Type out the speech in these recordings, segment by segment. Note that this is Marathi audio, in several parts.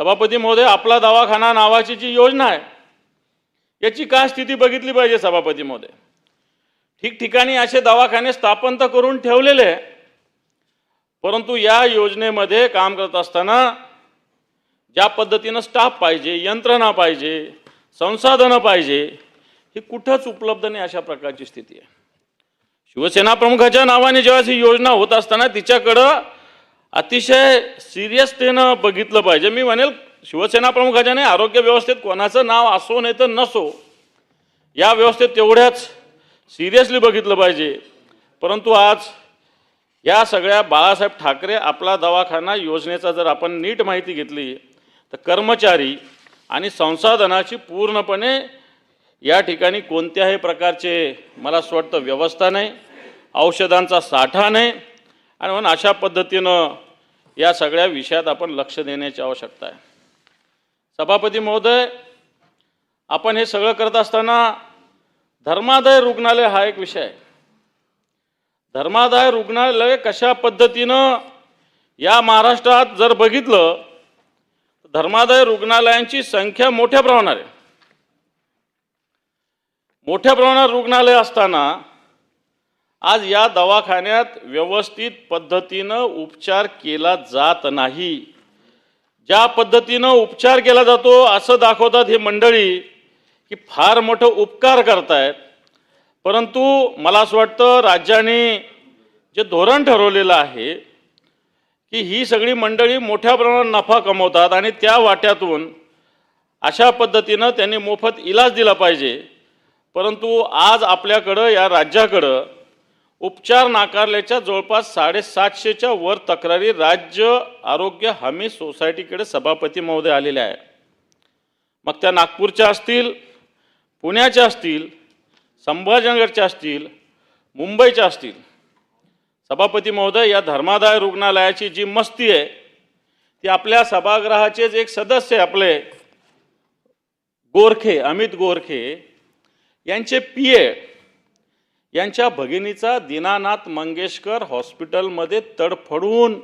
सभापती महोदय, आपला दवाखाना नावाची जी योजना आहे याची काय स्थिती बघितली पाहिजे सभापती महोदय. ठिकठिकाणी असे दवाखाने स्थापन तर करून ठेवलेले आहे, परंतु या योजनेमध्ये काम करत असताना ज्या पद्धतीनं स्टाफ पाहिजे, यंत्रणा पाहिजे, संसाधनं पाहिजे, ही कुठंच उपलब्ध नाही. अशा प्रकारची स्थिती आहे. शिवसेना प्रमुखाच्या नावाने जेव्हा ही योजना होत असताना तिच्याकडं अतिशय सिरियसतेनं बघितलं पाहिजे. मी म्हणेल शिवसेना प्रमुखाच्या नाही, आरोग्य व्यवस्थेत कोणाचं नाव असो नाही तर नसो, या व्यवस्थेत तेवढ्याच सिरियसली बघितलं पाहिजे. परंतु आज या सगळ्या बाळासाहेब ठाकरे आपला दवाखाना योजनेचा जर आपण नीट माहिती घेतली तर कर्मचारी आणि संसाधनाची पूर्णपणे या ठिकाणी कोणत्याही प्रकारचे मला असं वाटतं व्यवस्था नाही, औषधांचा साठा नाही, आणि म्हणून अशा पद्धतीनं या सगळ्या विषयात आपण लक्ष देण्याची आवश्यकता आहे. सभापती महोदय, आपण हे सगळं करत असताना धर्मादाय रुग्णालय हा एक विषय आहे. धर्मादाय रुग्णालय कशा पद्धतीनं या महाराष्ट्रात जर बघितलं तर धर्मादाय रुग्णालयांची संख्या मोठ्या प्रमाणात आहे. मोठ्या प्रमाणात रुग्णालय असताना आज या दवाखान्यात व्यवस्थित पद्धतीनं उपचार केला जात नाही. ज्या पद्धतीनं उपचार केला जातो असं दाखवतात ही मंडळी की फार मोठं उपकार करतायत, परंतु मला असं वाटतं राज्याने जे धोरण ठरवलेलं आहे की ही सगळी मंडळी मोठ्या प्रमाणात नफा कमवतात आणि त्या वाट्यातून अशा पद्धतीनं त्यांनी मोफत इलाज दिला पाहिजे. परंतु आज आपल्याकडं या राज्याकडं उपचार नाकारल्याच्या जवळपास 750च्या वर तक्रारी राज्य आरोग्य हमी सोसायटीकडे सभापती महोदय आलेल्या आहे. मग त्या नागपूरच्या असतील, पुण्याच्या असतील, संभाजीनगरच्या असतील, मुंबईच्या असतील. सभापती महोदय, या धर्मादाय रुग्णालयाची जी मस्ती आहे ती आपल्या सभागृहाचेच एक सदस्य आपले गोरखे, अमित गोरखे यांचे पीए यांच्या भगिनीचा दीनानाथ मंगेशकर हॉस्पिटलमध्ये तडफडून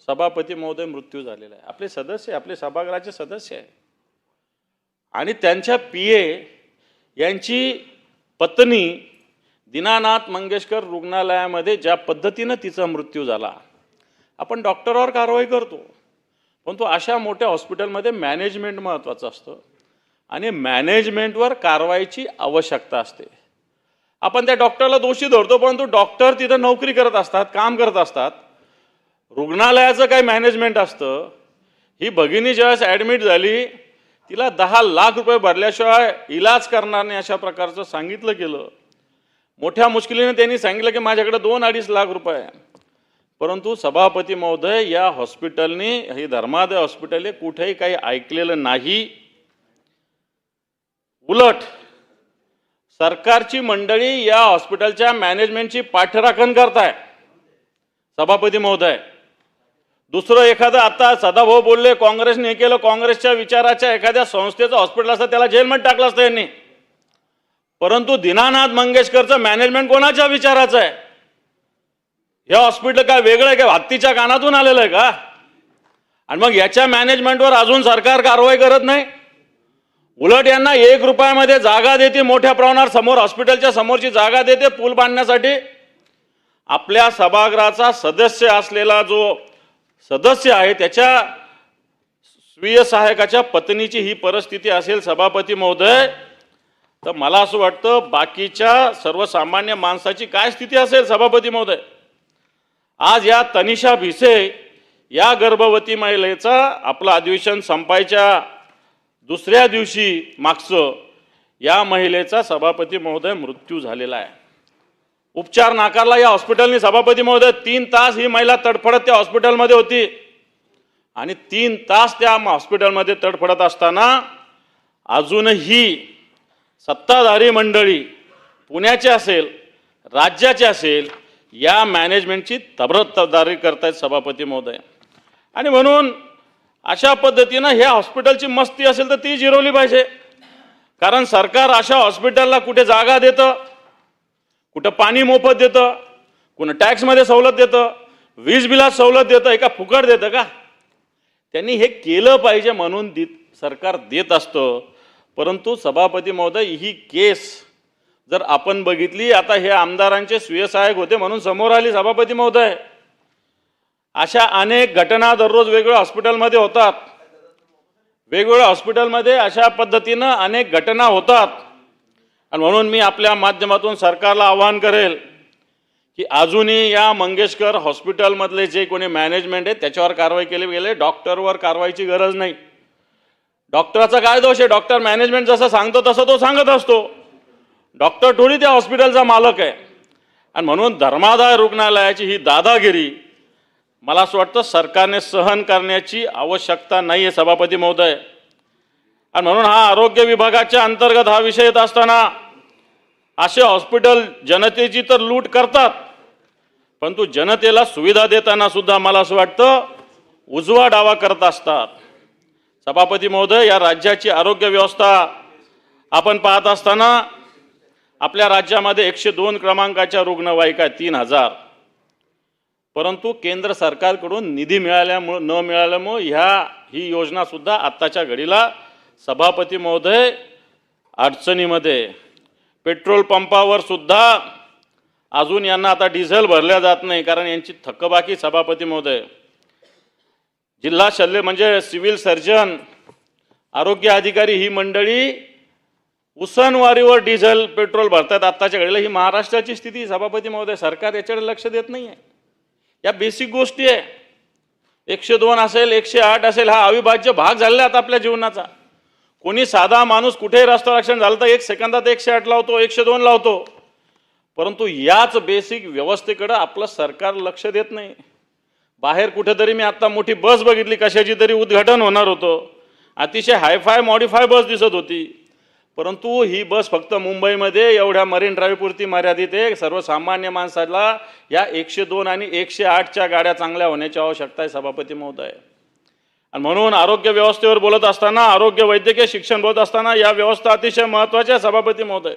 सभापती महोदय मृत्यू झालेला आहे. आपले सदस्य, आपले सभागृहाचे सदस्य आहे. आणि त्यांच्या पीए यांची पत्नी दीनानाथ मंगेशकर रुग्णालयामध्ये ज्या पद्धतीनं तिचा मृत्यू झाला, आपण डॉक्टरवर कारवाई करतो, परंतु अशा मोठ्या हॉस्पिटलमध्ये मॅनेजमेंट महत्त्वाचं असतं आणि मॅनेजमेंटवर कारवाईची आवश्यकता असते. आपण त्या डॉक्टरला दोषी धरतो, परंतु डॉक्टर तिथं नोकरी करत असतात, काम करत असतात. रुग्णालयाचं काय मॅनेजमेंट असतं. ही भगिनी ज्यावेळेस ॲडमिट झाली तिला 10 लाख रुपये भरल्याशिवाय इलाज करणार नाही अशा प्रकारचं सांगितलं गेलं. मोठ्या मुश्किलीने त्यांनी सांगितलं की माझ्याकडे 2-2.5 लाख रुपये आहे. परंतु सभापती महोदय, या हॉस्पिटलने, हे धर्मादाय हॉस्पिटल हे कुठेही काही ऐकलेलं नाही. उलट सरकारची मंडळी या हॉस्पिटलच्या मॅनेजमेंटची पाठराखण करताय. सभापती महोदय, दुसरं एखादं, आता सदाभाऊ बोलले काँग्रेसने हे केलं, काँग्रेसच्या विचाराच्या एखाद्या संस्थेचं हॉस्पिटल असतं त्याला जेलमध्ये टाकलं असतं यांनी. परंतु दीनानाथ मंगेशकरचं मॅनेजमेंट कोणाच्या विचाराचं आहे? हे हॉस्पिटल काय वेगळं आहे का? हत्तीच्या कानातून आलेलं आहे का? आणि मग याच्या मॅनेजमेंटवर अजून सरकार कारवाई करत नाही. उलट यांना 1 रुपयामध्ये जागा देते, मोठ्या प्रमाणात समोर हॉस्पिटलच्या समोरची जागा देते पूल बांधण्यासाठी. आपल्या सभागृहाचा सदस्य असलेला जो सदस्य आहे त्याच्या स्वीय सहायकाच्या पत्नीची ही परिस्थिती असेल सभापती महोदय, तर मला असं वाटतं बाकीच्या सर्वसामान्य माणसाची काय स्थिती असेल सभापती महोदय. आज या तनिषा भिसे या गर्भवती महिलेचा आपलं अधिवेशन संपायच्या दुसऱ्या दिवशी मागचं या महिलेचा सभापती महोदय मृत्यू झालेला आहे. उपचार नाकारला या हॉस्पिटलने सभापती महोदय. 3 तास ही महिला तडफडत त्या हॉस्पिटलमध्ये होती आणि 3 तास त्या हॉस्पिटलमध्ये तडफडत असताना अजूनही सत्ताधारी मंडळी, पुण्याचे असेल, राज्याचे असेल, या मॅनेजमेंटची तबरदारी करतायत सभापती महोदय. आणि म्हणून अशा पद्धतीनं ह्या हॉस्पिटलची मस्ती असेल तर ती जिरवली पाहिजे. कारण सरकार अशा हॉस्पिटलला कुठे जागा देतं, कुठं पाणी मोफत देतं, कुठं टॅक्समध्ये सवलत देतं, वीज बिलात सवलत देतं, एका फुकट देतं का? त्यांनी हे केलं पाहिजे म्हणून सरकार देत असतं. परंतु सभापती महोदय, ही केस जर आपण बघितली, आता हे आमदारांचे स्वीय सहाय्यक होते म्हणून समोर आली सभापती महोदय. अशा अनेक घटना दररोज वेगवेगळ्या हॉस्पिटलमध्ये होतात. वेगवेगळ्या हॉस्पिटलमध्ये अशा पद्धतीनं अनेक घटना होतात. आणि म्हणून मी आपल्या माध्यमातून सरकारला आवाहन करेल की अजूनही या मंगेशकर हॉस्पिटलमधले जे कोणी मॅनेजमेंट आहे त्याच्यावर कारवाई केली गेली. डॉक्टरवर कारवाईची गरज नाही. डॉक्टरचा काय दोष आहे? डॉक्टर मॅनेजमेंट जसं सांगतो तसं तो सांगत असतो. डॉक्टर थोडी त्या हॉस्पिटलचा मालक आहे. आणि म्हणून धर्मादाय रुग्णालयाची ही दादागिरी मला असं वाटतं सरकारने सहन करण्याची आवश्यकता नाही आहे सभापती महोदय. आणि म्हणून हा आरोग्य विभागाच्या अंतर्गत हा विषय येत असताना असे हॉस्पिटल जनतेची तर लूट करतात, परंतु जनतेला सुविधा देताना सुद्धा मला असं वाटतं उजवा डावा करत असतात. सभापती महोदय, या राज्याची आरोग्य व्यवस्था आपण पाहत असताना आपल्या राज्यामध्ये 102 क्रमांकाच्या रुग्णवाहिका 3000, परंतु केंद्र सरकारकडून निधी न मिळाल्यामुळे ही योजना सुद्धा आत्ताच्या घडीला सभापती महोदय अडचणीमध्ये. पेट्रोल पंपावर सुद्धा अजून यांना आता डिझेल भरल्या जात नाही, कारण यांची थकबाकी सभापती महोदय. जिल्हा शल्य म्हणजे सिव्हिल सर्जन, आरोग्य अधिकारी ही मंडळी उसनवारीवर डिझेल पेट्रोल भरतात आत्ताच्या घडीला. ही महाराष्ट्राची स्थिती सभापती महोदय. सरकार याच्याकडे लक्ष देत नाही आहे. या बेसिक गोष्टी आहे. 102 असेल, 108 असेल, हा अविभाज्य भाग झालेला आहे आपल्या जीवनाचा. कोणी साधा माणूस कुठेही रस्ता रक्षण झालं तर 1 सेकंदात 108 लावतो, 102 लावतो. परंतु याच बेसिक व्यवस्थेकडे आपलं सरकार लक्ष देत नाही. बाहेर कुठेतरी मी आता मोठी बस बघितली, कशाची तरी उद्घाटन होणार होतं. अतिशय हायफाय मॉडिफाय बस दिसत होती, परंतु ही बस फक्त मुंबईमध्ये एवढ्या मरीन ड्राईव्हपुरती मर्यादित आहे. सर्वसामान्य माणसाला या 102 आणि 108च्या गाड्या चांगल्या होण्याची आवश्यकता आहे सभापती महोदय. आणि म्हणून आरोग्य व्यवस्थेवर बोलत असताना, आरोग्य वैद्यकीय शिक्षण बोलत असताना या व्यवस्था अतिशय महत्त्वाच्या आहे सभापती महोदय.